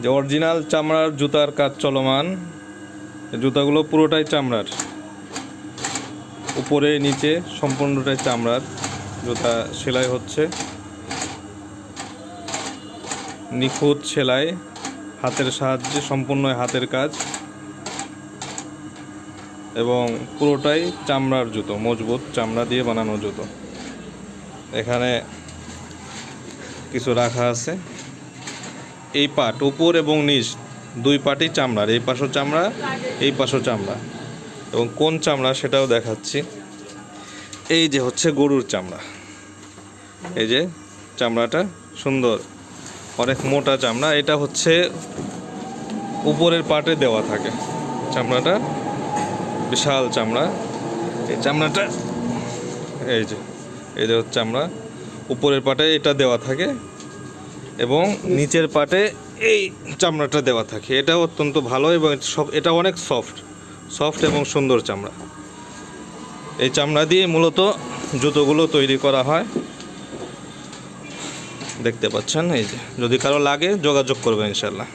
যে অরিজিনাল চামড়ার জুতার কাজ চলমান। জুতাগুলো পুরোটাই চামড়ার, উপরে নিচে সম্পূর্ণটাই চামড়ার। জুতা সেলাই হচ্ছে, নিখুঁত সেলাই, হাতের সাহায্যে, সম্পূর্ণ হাতের কাজ এবং পুরোটাই চামড়ার জুতো, মজবুত চামড়া দিয়ে বানানো জুতো। এখানে কিছু রাখা আছে। এই পাট উপর এবং নিচ দুই পাটই চামড়ার, এই পাশও চামড়া, এই পাশও চামড়া। এবং কোন চামড়া সেটাও দেখাচ্ছি। এই যে হচ্ছে গরুর চামড়া, এই যে চামড়াটা সুন্দর, অনেক মোটা চামড়া। এটা হচ্ছে উপরের পাটে দেওয়া থাকে চামড়াটা, বিশাল চামড়া। এই চামড়াটা এই যে হচ্ছে চামড়া, উপরের পাটে এটা দেওয়া থাকে এবং নিচের পাটে এই চামড়াটা দেওয়া থাকে। এটা অত্যন্ত ভালো এবং এটা অনেক সফট এবং সুন্দর চামড়া। এই চামড়া দিয়ে মূলত জুতোগুলো তৈরি করা হয়। দেখতে পাচ্ছেন, এই যে যদি কারো লাগে যোগাযোগ করবেন ইনশাল্লাহ।